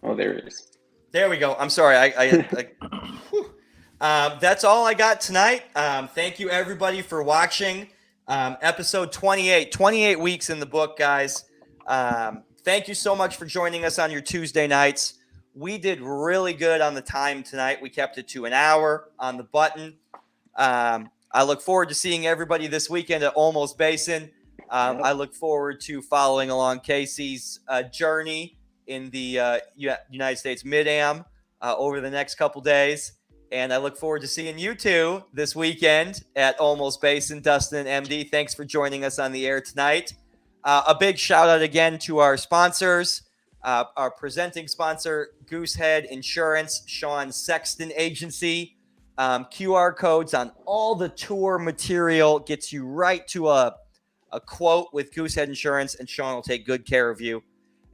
Oh, there it is. There we go. I'm sorry. That's all I got tonight. Thank you, everybody, for watching. Episode 28. 28 weeks in the book, guys. Thank you so much for joining us on your Tuesday nights. We did really good on the time tonight. We kept it to an hour on the button. I look forward to seeing everybody this weekend at Almost Basin. I look forward to following along Casey's journey in the United States Mid-Am over the next couple days. And I look forward to seeing you two this weekend at Almost Basin. Dustin and MD, thanks for joining us on the air tonight. A big shout out again to our sponsors. Our presenting sponsor, Goosehead Insurance, Sean Sexton Agency. QR codes on all the tour material gets you right to a quote with Goosehead Insurance, and Sean will take good care of you.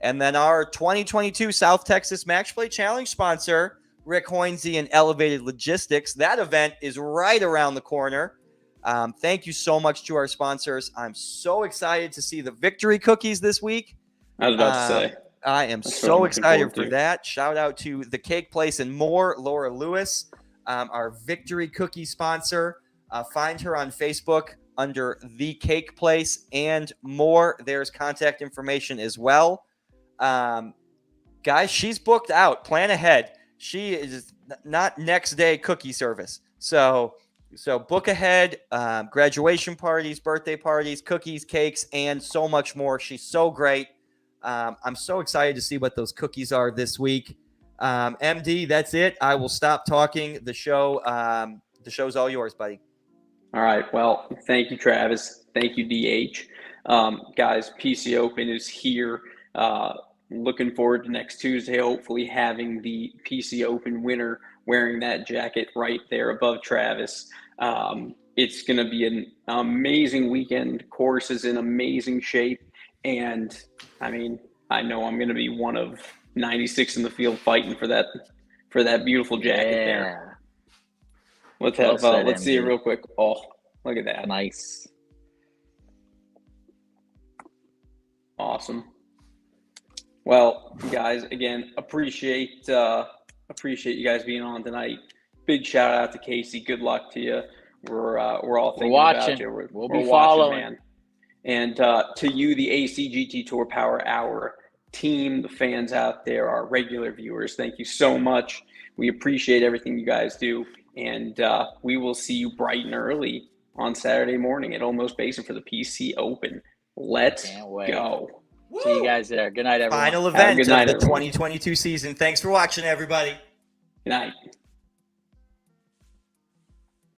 And then our 2022 South Texas Match Play Challenge sponsor, Rick Hoinsey and Elevated Logistics. That event is right around the corner. Thank you so much to our sponsors. I'm so excited to see the victory cookies this week. I was about to say. I am so excited for that. Shout out to The Cake Place and More, Laura Lewis, our victory cookie sponsor. Find her on Facebook under The Cake Place and More. There's contact information as well. Guys, she's booked out. Plan ahead. She is not next day cookie service. So book ahead, graduation parties, birthday parties, cookies, cakes, and so much more. She's so great. I'm so excited to see what those cookies are this week. MD, that's it. I will stop talking. The show's all yours, buddy. All right. Well, thank you, Travis. Thank you, DH. Guys, PC Open is here. Looking forward to next Tuesday, hopefully having the PC Open winner wearing that jacket right there above Travis. It's going to be an amazing weekend. Course is in amazing shape. And, I mean, I know I'm going to be one of 96 in the field fighting for that beautiful jacket there. Let's see it real quick. Oh, look at that. Nice. Awesome. Well, guys, again, appreciate you guys being on tonight. Big shout out to Casey. Good luck to you. We're all thinking about you. We'll be following, man. And to you, the ACGT Tour Power Hour team, the fans out there, our regular viewers, thank you so much. We appreciate everything you guys do, and we will see you bright and early on Saturday morning at Olmos Basin for the PC Open. Let's go. Woo! See you guys there. Good night, everyone. Final event of the 2022 season. Thanks for watching, everybody. Good night.